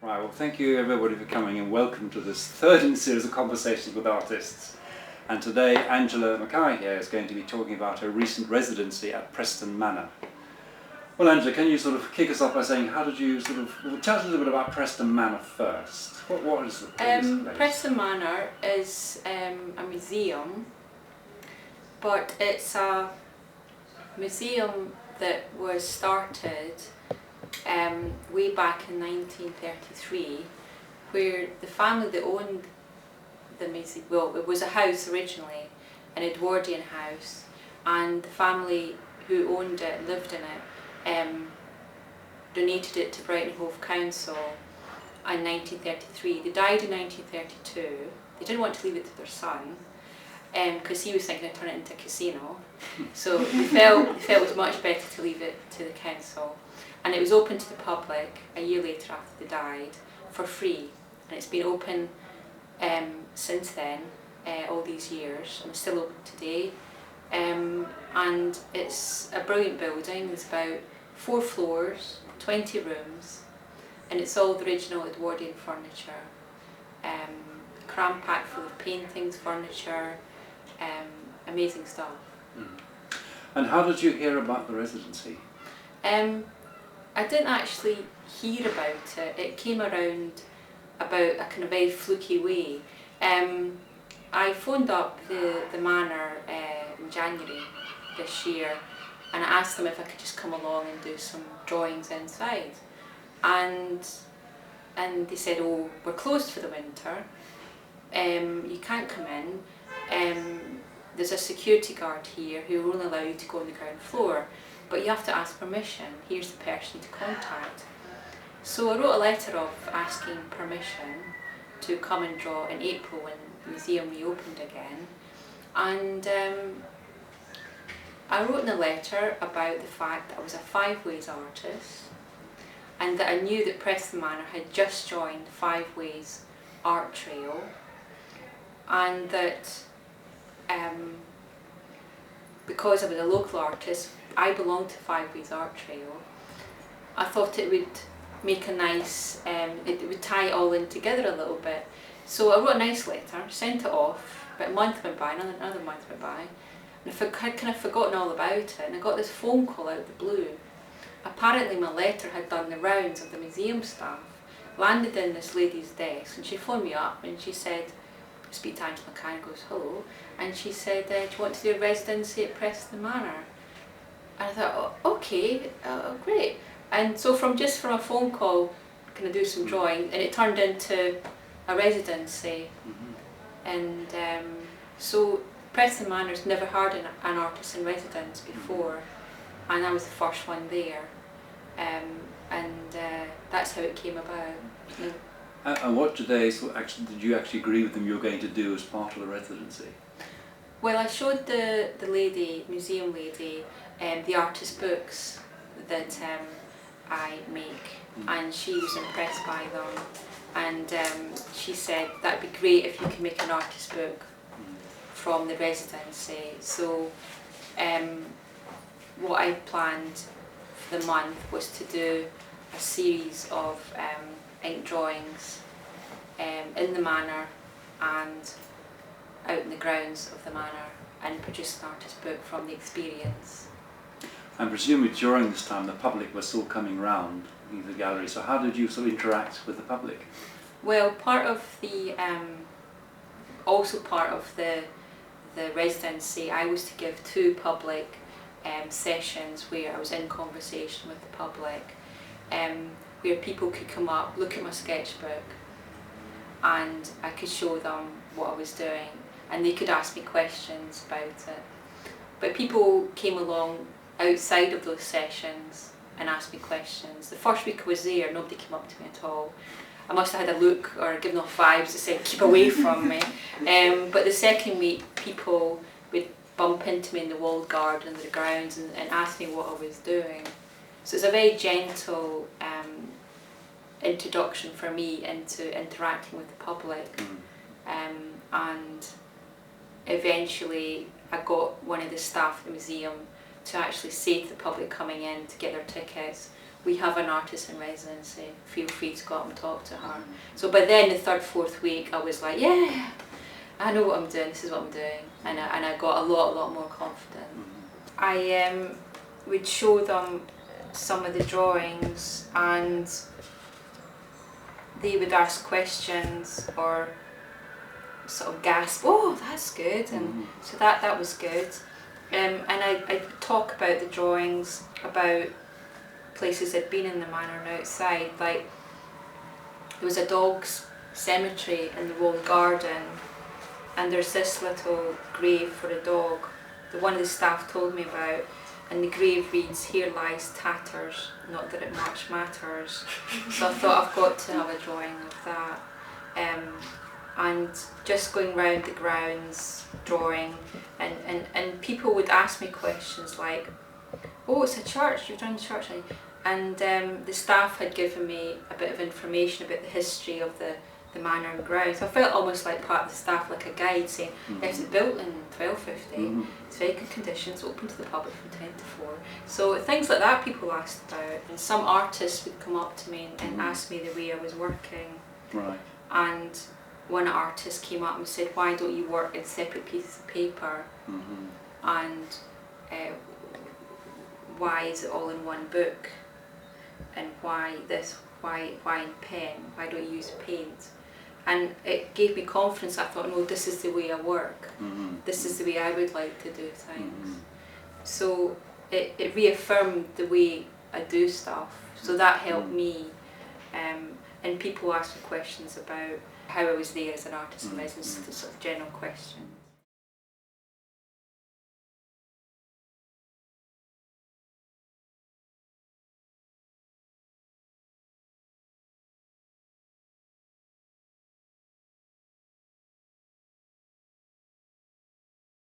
Right, well thank you everybody for coming and welcome to this third in the series of Conversations with Artists. And today Angela Mckay here is going to be talking about her recent residency at Preston Manor. Well Angela, can you sort of kick us off by saying how did you tell us a little bit about Preston Manor first? What is the place? Preston Manor is a museum, but it's a museum that was started way back in 1933, where the family that owned the museum, well, it was a house originally, an Edwardian house, and the family who owned it, lived in it, donated it to Brighton Hove Council in 1933. They died in 1932. They didn't want to leave it to their son, because he was thinking of turning it into a casino. So they felt it was much better to leave it to the council. And it was open to the public a year later after they died for free. And it's been open since then, all these years, and it's still open today. And it's a brilliant building. It's about 4 floors, 20 rooms, and it's all the original Edwardian furniture. Cram-packed full of paintings, furniture, amazing stuff. Mm. And how did you hear about the residency? I didn't actually hear about it. It came around about a kind of very fluky way. I phoned up the manor in January this year, and I asked them if I could just come along and do some drawings inside. And they said, oh, we're closed for the winter, you can't come in, there's a security guard here who will only allow you to go on the ground floor, but you have to ask permission, here's the person to contact. So I wrote a letter of asking permission to come and draw in April when the museum reopened again, and I wrote in the letter about the fact that I was a 5 Ways artist, and that I knew that Preston Manor had just joined 5 Ways Art Trail, and that because I was a local artist, I belonged to 5 Ways Art Trail. I thought it would make a nice, it would tie it all in together a little bit. So I wrote a nice letter, sent it off, about a month went by, another month went by, and I had kind of forgotten all about it, and I got this phone call out of the blue. Apparently my letter had done the rounds of the museum staff, landed in this lady's desk, and she phoned me up and she said, speak to Angela Mckay, and goes, hello, and she said, do you want to do a residency at Preston Manor? And I thought, oh, okay, great. And so from a phone call, kind of do some drawing, and it turned into a residency. Mm-hmm. And so Preston Manor's never had an artist in residence before, and I was the first one there. That's how it came about. And what did you actually agree with them you were going to do as part of the residency? Well, I showed the museum lady, the artist books that I make, and she was impressed by them, and she said that'd be great if you could make an artist book from the residency. So what I planned for the month was to do a series of ink drawings in the manor and out in the grounds of the manor, and produce an artist book from the experience. And presumably during this time the public was still coming round the gallery, so how did you sort of interact with the public? Well, also part of the residency, I was to give 2 public sessions where I was in conversation with the public, where people could come up, look at my sketchbook, and I could show them what I was doing, and they could ask me questions about it. But people came along outside of those sessions and asked me questions. The first week I was there, nobody came up to me at all. I must have had a look or given off vibes that said keep away from me. But the second week people would bump into me in the walled garden and the grounds and ask me what I was doing. So it's a very gentle introduction for me into interacting with the public. And eventually I got one of the staff at the museum to actually say to the public coming in to get their tickets, we have an artist in residency, feel free to go up and talk to her. So by then, the third, fourth week, I was like, yeah, I know what I'm doing, this is what I'm doing. And I got a lot more confident. I would show them some of the drawings and they would ask questions or sort of gasp, oh, that's good, and so that was good. And I'd talk about the drawings, about places I'd been in the manor and outside. Like, there was a dog's cemetery in the walled garden, and there's this little grave for a dog that one of the staff told me about, and the grave reads, "Here lies tatters, not that it much matters." So I thought, I've got to have a drawing of that. And just going round the grounds, drawing, and people would ask me questions like, oh, it's a church, you've done church. And the staff had given me a bit of information about the history of the manor and grounds. I felt almost like part of the staff, like a guide, saying, it was built in 1250, it's very good conditions, open to the public from 10 to 4. So things like that people asked about. And some artists would come up to me and ask me the way I was working. Right. And one artist came up and said, why don't you work in separate pieces of paper? And why is it all in one book? And why this, why in pen? Why don't you use paint? And it gave me confidence. I thought, no, this is the way I work. This is the way I would like to do things. So it reaffirmed the way I do stuff. So that helped me. And people asked me questions about how I was there as an artist in residence, sort of general questions.